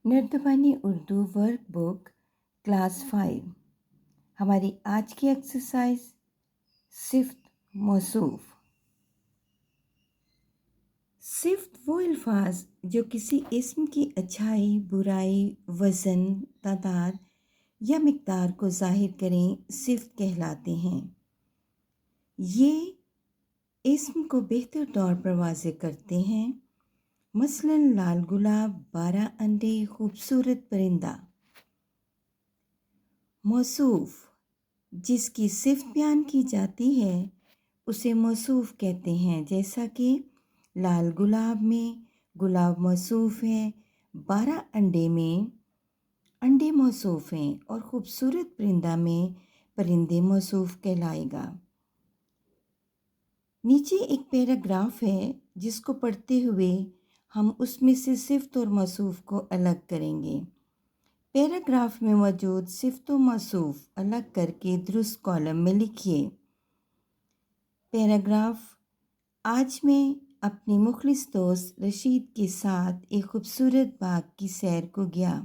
نردبانی Urdu work بک class 5۔ ہماری آج کی ایکسرسائز صفت موصوف۔ صفت وہ الفاظ جو کسی اسم کی اچھائی، برائی، وزن، تعداد یا مقدار کو ظاہر کریں صفت کہلاتے ہیں۔ یہ اسم کو بہتر طور پر واضح کرتے ہیں۔ مثلاً لال گلاب، 12 انڈے، خوبصورت پرندہ۔ موصوف جس کی صفت بیان کی جاتی ہے اسے موصوف کہتے ہیں، جیسا کہ لال گلاب میں گلاب موصوف ہے، 12 انڈے میں انڈے موصوف ہیں، اور خوبصورت پرندہ میں پرندے موصوف کہلائے گا۔ نیچے ایک پیراگراف ہے جس کو پڑھتے ہوئے ہم اس میں سے صفت اور موصوف کو الگ کریں گے۔ پیراگراف میں موجود صفت و موصوف الگ کر کے درست کالم میں لکھیے۔ پیراگراف: آج میں اپنی مخلص دوست رشید کے ساتھ ایک خوبصورت باغ کی سیر کو گیا۔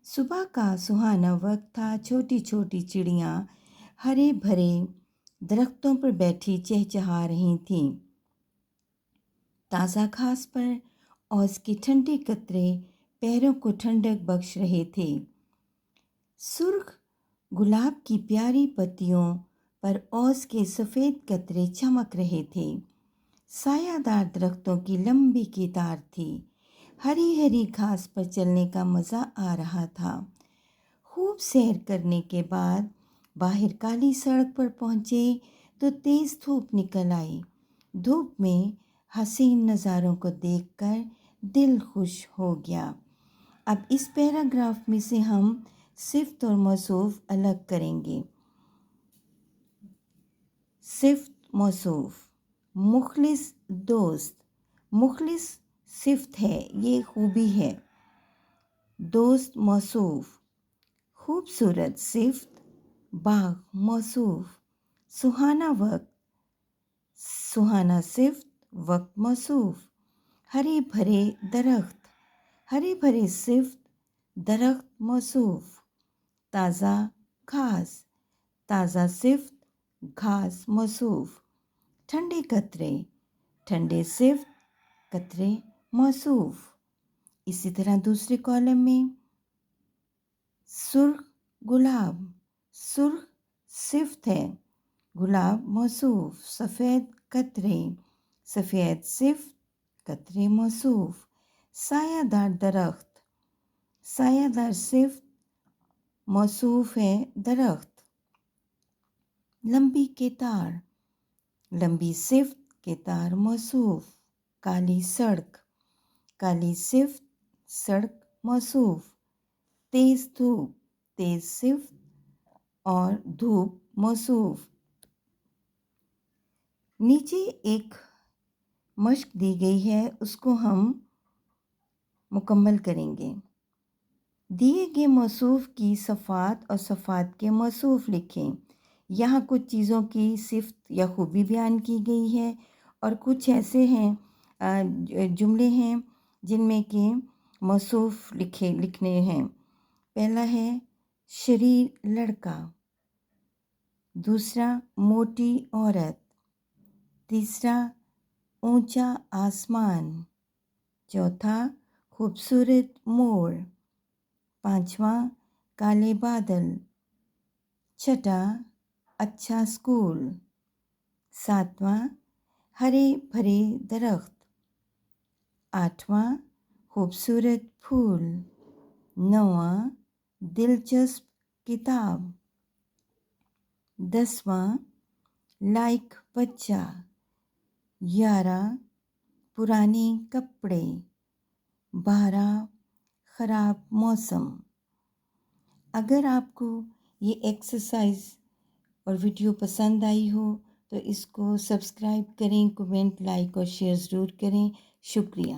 صبح کا سہانا وقت تھا، چھوٹی چھوٹی چڑیاں ہرے بھرے درختوں پر بیٹھی چہچہا رہی تھیں۔ تازہ گھاس پر اوس کے ٹھنڈے قطرے پیروں کو ٹھنڈک بخش رہے تھے۔ سرخ گلاب کی پیاری پتیوں پر اوس کے سفید قطرے چمک رہے تھے۔ سایہ دار درختوں کی لمبی قطار تھی۔ ہری ہری گھاس پر چلنے کا مزہ آ رہا تھا۔ خوب سیر کرنے کے بعد باہر کالی سڑک پر پہنچے تو تیز دھوپ نکل آئی۔ دھوپ میں حسین نظاروں کو دیکھ کر دل خوش ہو گیا۔ اب اس پیراگراف میں سے ہم صفت اور موصوف الگ کریں گے۔ صفت موصوف: مخلص دوست، مخلص صفت ہے، یہ خوبی ہے۔ دوست موصوف۔ خوبصورت صفت، باغ موصوف۔ سہانا وقت، سہانا صفت، وقت موصوف۔ ہرے بھرے درخت، ہرے بھرے صفت، درخت موصوف۔ تازہ گھاس، تازہ صفت، گھاس موصوف۔ ٹھنڈے قطرے، ٹھنڈے صفت، قطرے موصوف۔ اسی طرح دوسرے کالم میں سرخ گلاب، سرخ صفت ہے، گلاب موصوف۔ سفید قطرے، سفید صفت، قطرے موصوف۔ سایہ دار درخت، سایہ دار صفت، موصوف ہے، درخت۔ لمبی قطار، لمبی صفت، قطار موصوف۔ کالی سڑک، کالی صفت، سڑک موصوف۔ تیز دھوپ، تیز صفت اور دھوپ موصوف۔ نیچے ایک مشق دی گئی ہے، اس کو ہم مکمل کریں گے۔ دیے گئے موصوف کی صفات اور صفات کے موصوف لکھیں۔ یہاں کچھ چیزوں کی صفت یا خوبی بیان کی گئی ہے، اور کچھ ایسے ہیں جملے ہیں جن میں کہ موصوف لکھنے ہیں۔ پہلا ہے شریر لڑکا، دوسرا موٹی عورت، تیسرا اونچا آسمان، چوتھا خوبصورت موڑ، پانچواں کالے بادل، چھٹا اچھا اسکول، ساتواں ہرے بھرے درخت، آٹھواں خوبصورت پھول، نواں دلچسپ کتاب، دسواں لائق بچہ، 11 پرانے کپڑے، 12 خراب موسم۔ اگر آپ کو یہ ایکسرسائز اور ویڈیو پسند آئی ہو تو اس کو سبسکرائب کریں، کومنٹ، لائک اور شیئر ضرور کریں۔ شکریہ۔